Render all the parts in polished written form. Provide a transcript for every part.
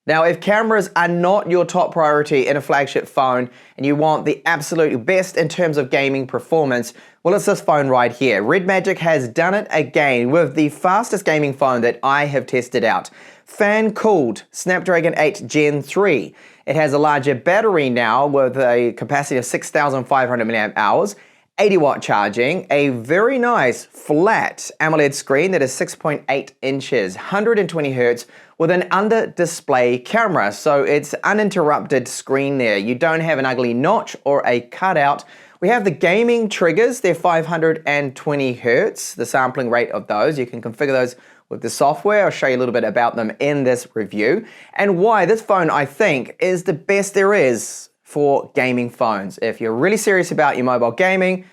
Now, if cameras are not your top priority in a flagship phone and you want the absolute best in terms of gaming performance, well, it's this phone right here. Redmagic has done it again with the fastest gaming phone that I have tested out. Fan-cooled Snapdragon 8 Gen 3. It has a larger battery now with a capacity of 6,500 mAh. 80-watt charging, a very nice flat AMOLED screen that is 6.8 inches, 120 Hz with an under-display camera, so it's uninterrupted screen there. You don't have an ugly notch or a cutout. We have the gaming triggers, they're 520 Hz, the sampling rate of those. You can configure those with the software. I'll show you a little bit about them in this review, and why this phone, I think, is the best there is for gaming phones. If you're really serious about your mobile gaming,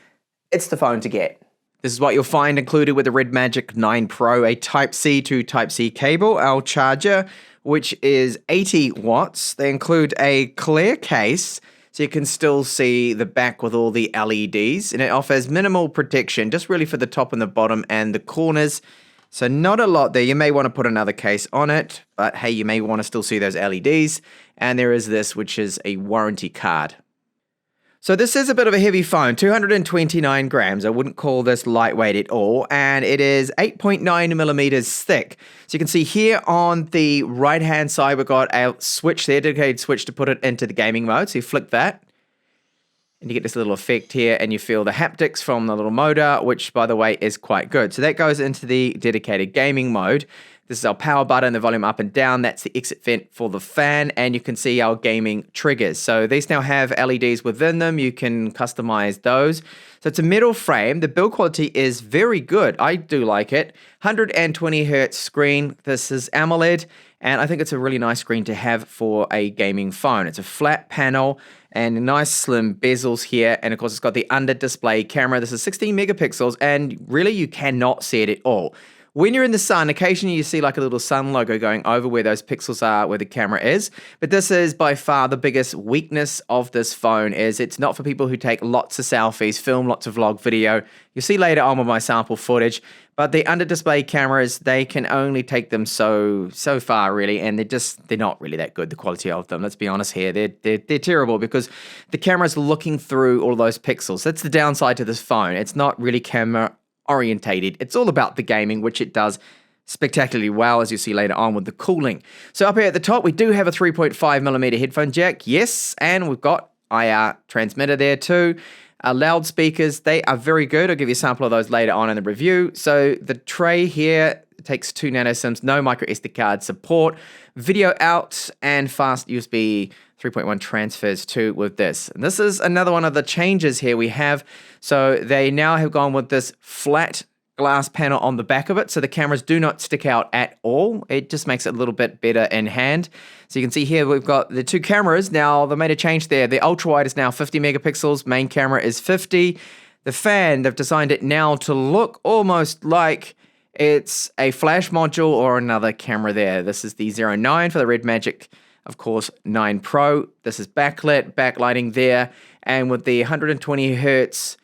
it's the phone to get. This is what you'll find included with the Redmagic 9 Pro, a Type-C to Type-C cable, our charger, which is 80 watts. They include a clear case, so you can still see the back with all the LEDs, and it offers minimal protection, just really for the top and the bottom and the corners. So not a lot there. You may want to put another case on it, but hey, you may want to still see those LEDs. And there is this, which is a warranty card. So this is a bit of a heavy phone, 229 grams. I wouldn't call this lightweight at all. And it is 8.9 millimeters thick. So you can see here on the right-hand side, we've got a switch there, dedicated switch to put it into the gaming mode. So you flick that. And you get this little effect here, and you feel the haptics from the little motor, which, by the way, is quite good. So that goes into the dedicated gaming mode. This is our power button, the volume up and down. That's the exit vent for the fan, and you can see our gaming triggers. So these now have LEDs within them. You can customize those. So it's a metal frame. The build quality is very good. I do like it. 120 Hz screen. This is AMOLED, and I think it's a really nice screen to have for a gaming phone. It's a flat panel and nice slim bezels here, and of course it's got the under-display camera. This is 16 megapixels, and really you cannot see it at all. When you're in the sun, occasionally you see like a little sun logo going over where those pixels are, where the camera is. But this is by far the biggest weakness of this phone, is it's not for people who take lots of selfies, film lots of vlog video. You'll see later on with my sample footage. But the under-display cameras, they can only take them so far, really, and they're not really that good, the quality of them. Let's be honest here. They're terrible because the camera's looking through all those pixels. That's the downside to this phone. It's not really camera orientated. It's all about the gaming, which it does spectacularly well, as you see later on with the cooling. So up here at the top, we do have a 3.5 millimeter headphone jack, yes, and we've got IR transmitter there too. Loudspeakers, they are very good. I'll give you a sample of those later on in the review. So the tray here takes 2 nano SIMs, no micro SD card support, video out, and fast USB 3.1 transfers too with this. And this is another one of the changes here we have. So they now have gone with this flat glass panel on the back of it, so the cameras do not stick out at all. It just makes it a little bit better in hand. So you can see here we've got the two cameras. Now they made a change there. The ultra wide is now 50 megapixels, main camera is 50. The fan, they've designed it now to look almost like it's a flash module or another camera there. This is the 09 for the Redmagic, of course, 9 Pro. This is backlit, backlighting there, and with the 120 Hertz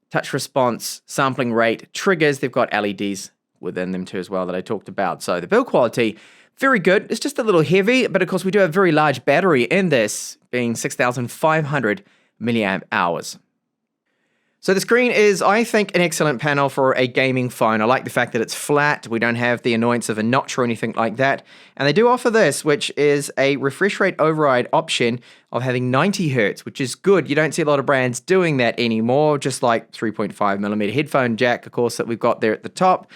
touch response sampling rate triggers, they've got LEDs within them too as well that I talked about. So the build quality, very good. It's just a little heavy, but of course we do have a very large battery in this, being 6,500 milliamp hours. So the screen is, I think, an excellent panel for a gaming phone. I like the fact that it's flat. We don't have the annoyance of a notch or anything like that. And they do offer this, which is a refresh rate override option of having 90 Hertz, which is good. You don't see a lot of brands doing that anymore, just like 3.5 millimeter headphone jack, of course, that we've got there at the top.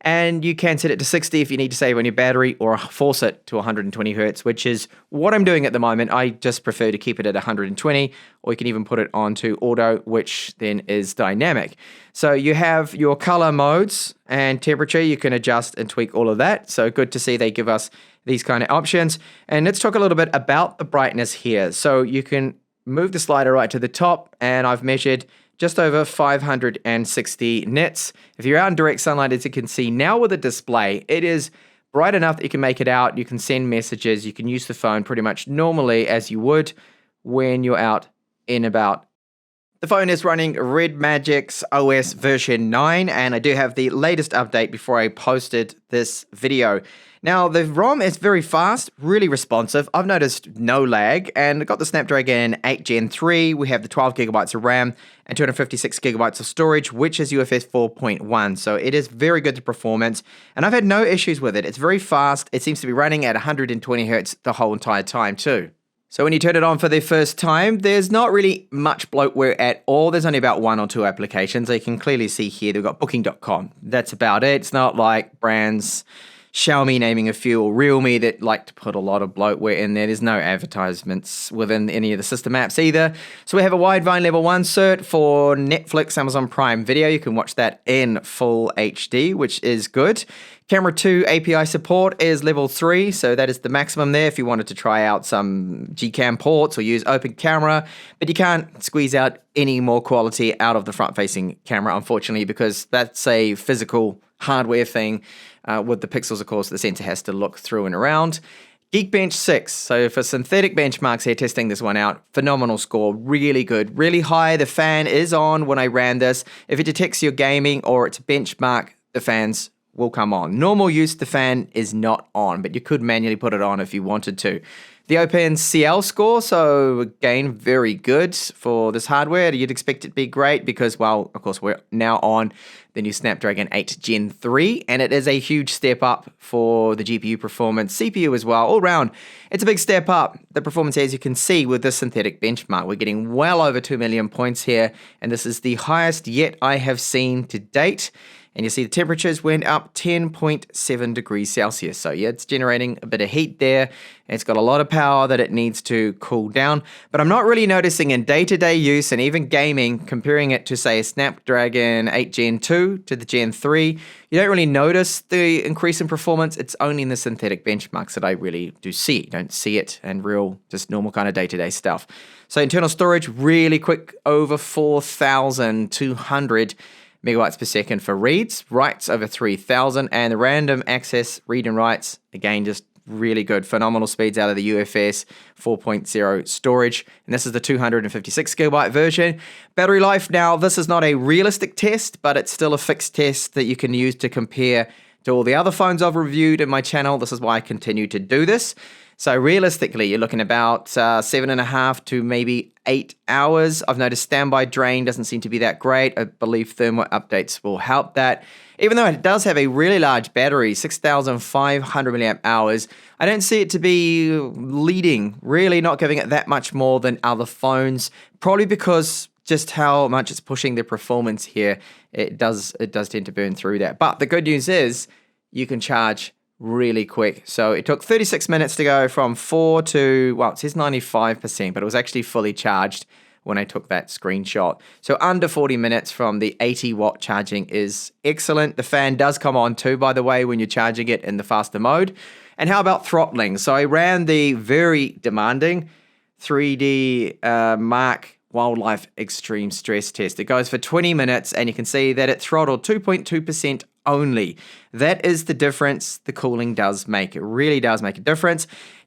And you can set it to 60 if you need to save on your battery, or force it to 120 Hertz, which is what I'm doing at the moment. I just prefer to keep it at 120, or you can even put it onto auto, which then is dynamic. So you have your color modes and temperature. You can adjust and tweak all of that. So good to see they give us these kind of options. And let's talk a little bit about the brightness here. So you can move the slider right to the top, and I've measured just over 560 nits. If you're out in direct sunlight, as you can see now with the display, it is bright enough that you can make it out. You can send messages. You can use the phone pretty much normally as you would when you're out in about The phone is running Redmagic OS version 9, and I do have the latest update before I posted this video. Now, the ROM is very fast, really responsive. I've noticed no lag, and got the Snapdragon 8 Gen 3. We have the 12 gigabytes of RAM and 256 gigabytes of storage, which is UFS 4.1. So it is very good to performance, and I've had no issues with it. It's very fast. It seems to be running at 120 Hertz the whole entire time too. So when you turn it on for the first time, there's not really much bloatware at all. There's only about one or two applications. You can clearly see here, they've got booking.com. That's about it. It's not like brands, Xiaomi naming a few, or Realme that like to put a lot of bloatware in there. There's no advertisements within any of the system apps either. So we have a Widevine Level 1 cert for Netflix, Amazon Prime Video. You can watch that in full HD, which is good. Camera 2 API support is level 3, so that is the maximum there if you wanted to try out some Gcam ports or use open camera, but you can't squeeze out any more quality out of the front-facing camera, unfortunately, because that's a physical hardware thing. With the pixels, of course, the sensor has to look through and around. Geekbench 6, so for synthetic benchmarks here, testing this one out, phenomenal score, really good, really high. The fan is on when I ran this. If it detects your gaming or it's a benchmark, the fans will come on. Normal use, the fan is not on, but you could manually put it on if you wanted to. The OpenCL score, so again, very good for this hardware. You'd expect it to be great because, well, of course, we're now on the new Snapdragon 8 Gen 3, and it is a huge step up for the GPU performance, CPU as well, all around. It's a big step up. The performance, as you can see, with this synthetic benchmark, we're getting well over 2 million points here, and this is the highest yet I have seen to date. And you see the temperatures went up 10.7 degrees Celsius. So yeah, it's generating a bit of heat there. It's got a lot of power that it needs to cool down. But I'm not really noticing in day-to-day use and even gaming, comparing it to, say, a Snapdragon 8 Gen 2 to the Gen 3, you don't really notice the increase in performance. It's only in the synthetic benchmarks that I really do see. You don't see it in real, just normal kind of day-to-day stuff. So internal storage, really quick, over 4,200 megabytes per second for reads, writes over 3,000, and the random access read and writes, again, just really good, phenomenal speeds out of the UFS 4.0 storage, and this is the 256 gigabyte version. Battery life, now this is not a realistic test, but it's still a fixed test that you can use to compare to all the other phones I've reviewed in my channel. This is why I continue to do this. So realistically, you're looking about 7.5 to maybe 8 hours. I've noticed standby drain doesn't seem to be that great. I believe firmware updates will help that. Even though it does have a really large battery, 6,500 milliamp hours, I don't see it to be leading, really not giving it that much more than other phones, probably because just how much it's pushing the performance here, it does tend to burn through that. But the good news is you can charge really quick. So it took 36 minutes to go from 4 to, well, it says 95%, but it was actually fully charged when I took that screenshot. So under 40 minutes from the 80 watt charging is excellent. The fan does come on too, by the way, when you're charging it in the faster mode. And how about throttling? So I ran the very demanding 3D Mark Wildlife Extreme Stress Test. It goes for 20 minutes, and you can see that it throttled 2.2% only. That is the difference the cooling does make. It really does make a difference.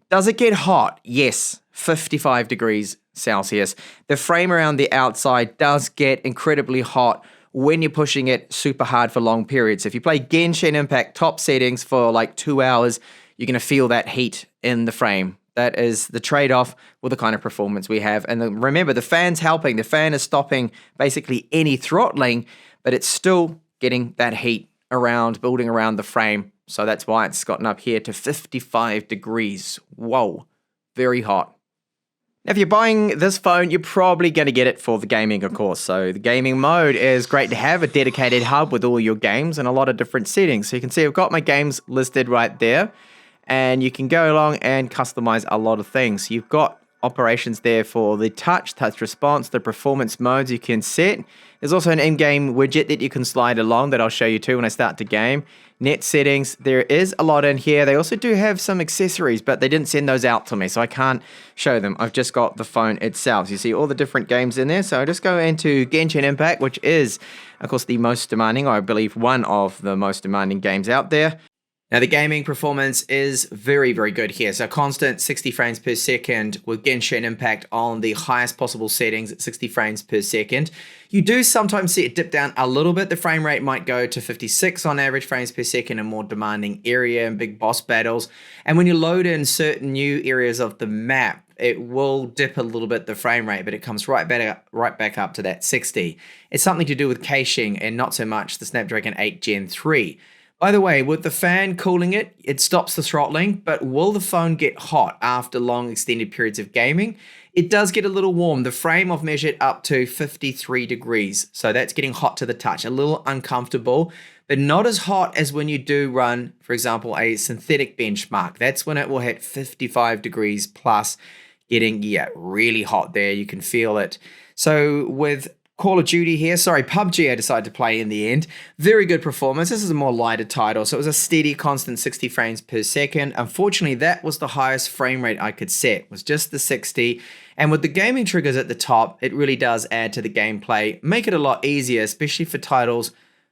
Does it get hot? Yes, 55 degrees Celsius. The frame around the outside does get incredibly hot when you're pushing it super hard for long periods. If you play Genshin Impact top settings for like 2 hours, you're going to feel that heat in the frame. That is the trade-off with the kind of performance we have. And remember, the fan's helping. The fan is stopping basically any throttling, but it's still getting that heat around, building around the frame. So that's why it's gotten up here to 55 degrees. Whoa, very hot. Now, if you're buying this phone, you're probably going to get it for the gaming, of course. So the gaming mode is great to have, a dedicated hub with all your games and a lot of different settings. So you can see I've got my games listed right there. And you can go along and customize a lot of things. You've got operations there for the touch response, the performance modes you can set. There's also an in-game widget that you can slide along that I'll show you too when I start the game. Net settings, there is a lot in here. They also do have some accessories, but they didn't send those out to me, so I can't show them. I've just got the phone itself. So you see all the different games in there. So I just go into Genshin Impact, which is, of course, the most demanding, or I believe one of the most demanding games out there. Now the gaming performance is very, very good here. So constant 60 frames per second with Genshin Impact on the highest possible settings at 60 frames per second. You do sometimes see it dip down a little bit. The frame rate might go to 56 on average frames per second in more demanding area and big boss battles. And when you load in certain new areas of the map, it will dip a little bit the frame rate, but it comes right back up to that 60. It's something to do with caching and not so much the Snapdragon 8 Gen 3. By the way, with the fan cooling it, it stops the throttling, but will the phone get hot after long extended periods of gaming? It does get a little warm. The frame I've measured up to 53 degrees, so that's getting hot to the touch, a little uncomfortable, but not as hot as when you do run, for example, a synthetic benchmark. That's when it will hit 55 degrees plus, getting, really hot there. You can feel it. So with Call of Duty here, PUBG I decided to play in the end. Very good performance. This is a more lighter title, so it was a steady, constant 60 frames per second. Unfortunately, that was the highest frame rate I could set, was just the 60. And with the gaming triggers at the top, it really does add to the gameplay, make it a lot easier, especially for titles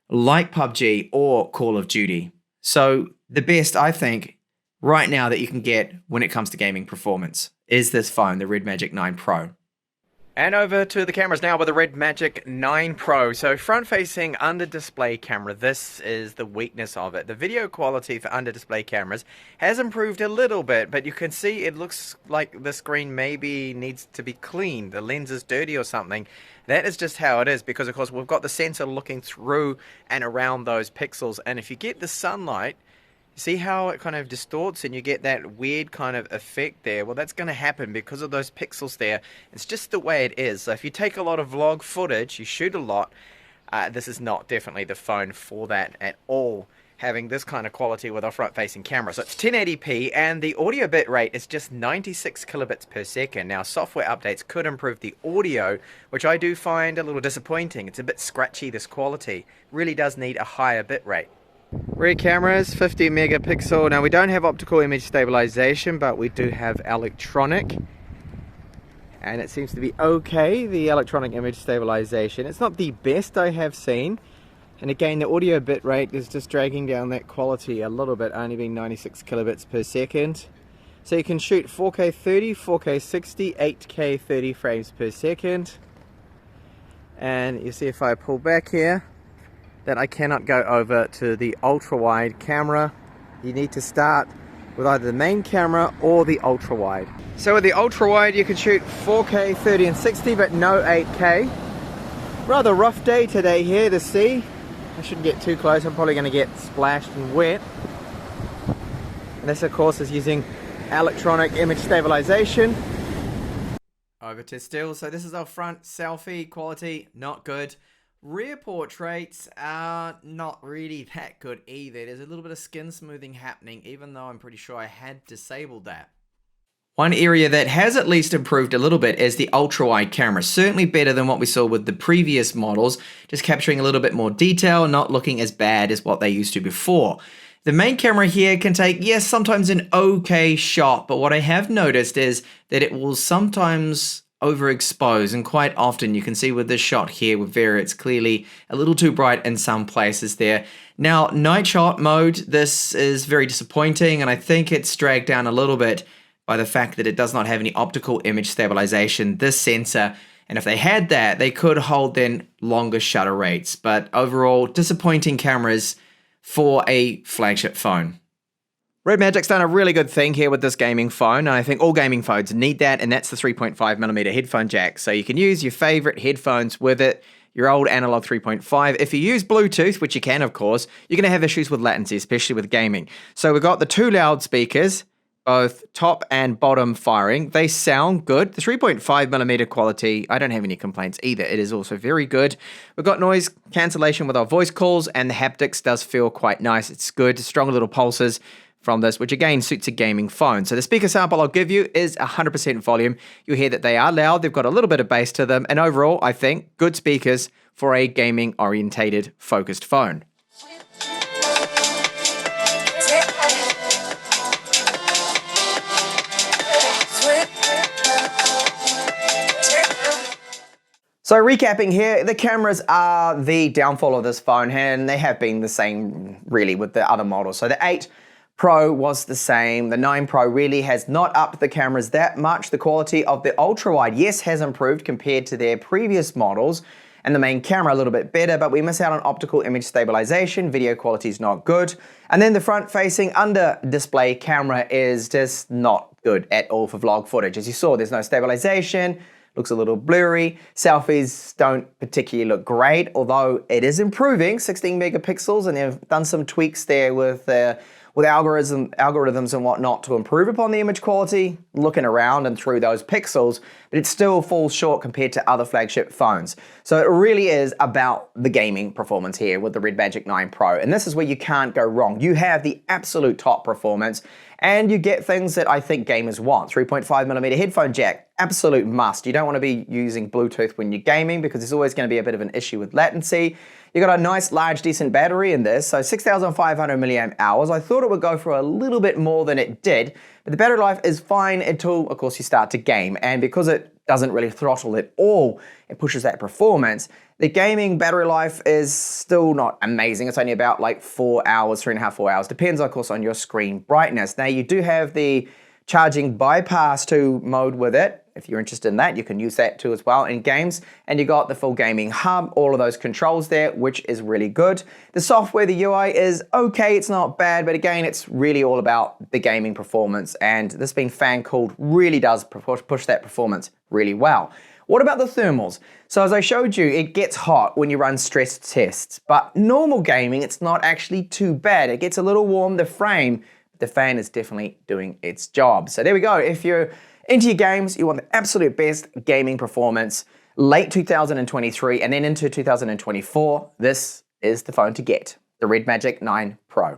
like PUBG or Call of Duty. So the best, I think, right now that you can get when it comes to gaming performance is this phone, the Redmagic 9 Pro. And over to the cameras now with the Redmagic 9 Pro. So front-facing under-display camera, this is the weakness of it. The video quality for under-display cameras has improved a little bit, but you can see it looks like the screen maybe needs to be cleaned. The lens is dirty or something. That is just how it is because, of course, we've got the sensor looking through and around those pixels. And if you get the sunlight, see how it kind of distorts and you get that weird kind of effect there? Well, that's going to happen because of those pixels there. It's just the way it is. So if you take a lot of vlog footage, you shoot a lot, this is not definitely the phone for that at all, having this kind of quality with a front-facing camera. So it's 1080p and the audio bit rate is just 96 kilobits per second. Now, software updates could improve the audio, which I do find a little disappointing. It's a bit scratchy, this quality. Really does need a higher bit rate. Rear cameras, 50 megapixel. Now we don't have optical image stabilization, but we do have electronic. And it seems to be okay, the electronic image stabilization. It's not the best I have seen. And again, the audio bit rate is just dragging down that quality a little bit, only being 96 kilobits per second. So you can shoot 4K 30, 4K 60, 8K 30 frames per second. And you see if I pull back here, that I cannot go over to the ultra-wide camera. You need to start with either the main camera or the ultra-wide. So with the ultra-wide you can shoot 4K 30 and 60 but no 8K. Rather rough day today here to see. I shouldn't get too close, I'm probably going to get splashed and wet. And this of course is using electronic image stabilization. Over to still, so this is our front selfie quality, not good. Rear portraits are not really that good either. There's a little bit of skin smoothing happening, even though I'm pretty sure I had disabled that. One area that has at least improved a little bit is the ultra-wide camera. Certainly better than what we saw with the previous models, just capturing a little bit more detail, not looking as bad as what they used to before. The main camera here can take, yes, sometimes an okay shot, but what I have noticed is that it will sometimes overexpose, and quite often you can see with this shot here with Vera, it's clearly a little too bright in some places there. Now, night shot mode, this is very disappointing, and I think it's dragged down a little bit by the fact that it does not have any optical image stabilization, this sensor, and if they had that, they could hold then longer shutter rates, but overall, disappointing cameras for a flagship phone. Redmagic's done a really good thing here with this gaming phone, and I think all gaming phones need that, and that's the 3.5mm headphone jack. So you can use your favorite headphones with it, your old analog 3.5. If you use Bluetooth, which you can of course, you're going to have issues with latency, especially with gaming. So we've got the two loudspeakers, both top and bottom firing. They sound good. The 3.5mm quality, I don't have any complaints either. It is also very good. We've got noise cancellation with our voice calls, and the haptics does feel quite nice. It's good, strong little pulses from this, which again suits a gaming phone. So the speaker sample I'll give you is 100% volume. You'll hear that they are loud, they've got a little bit of bass to them, and overall, I think, good speakers for a gaming-orientated, focused phone. So recapping here, the cameras are the downfall of this phone, and they have been the same really with the other models. So the 8 Pro was the same. The 9 Pro really has not upped the cameras that much. The quality of the ultra-wide, yes, has improved compared to their previous models, and the main camera a little bit better, but we miss out on optical image stabilization. Video quality is not good. And then the front-facing under-display camera is just not good at all for vlog footage. As you saw, there's no stabilization. Looks a little blurry. Selfies don't particularly look great, although it is improving, 16 megapixels, and they've done some tweaks there with algorithms and whatnot to improve upon the image quality, looking around and through those pixels, but it still falls short compared to other flagship phones. So it really is about the gaming performance here with the Redmagic 9 Pro, and this is where you can't go wrong. You have the absolute top performance, and you get things that I think gamers want. 3.5mm headphone jack, absolute must. You don't want to be using Bluetooth when you're gaming because there's always going to be a bit of an issue with latency. You got a nice, large, decent battery in this, so 6,500 milliamp hours. I thought it would go for a little bit more than it did, but the battery life is fine until, of course, you start to game. And because it doesn't really throttle at all, it pushes that performance. The gaming battery life is still not amazing. It's only about like 4 hours, 3.5, 4 hours. Depends, of course, on your screen brightness. Now, you do have the charging bypass 2 mode with it. If you're interested in that, you can use that too as well in games. And you got the full gaming hub, all of those controls there, which is really good. The software, the UI is okay, it's not bad, but again, it's really all about the gaming performance. And this being fan-cooled really does push that performance really well. What about the thermals? So as I showed you, it gets hot when you run stress tests, but normal gaming, it's not actually too bad. It gets a little warm, the frame, the fan is definitely doing its job. So there we go. If you're into your games, you want the absolute best gaming performance, late 2023 and then into 2024, this is the phone to get, the Redmagic 9 Pro.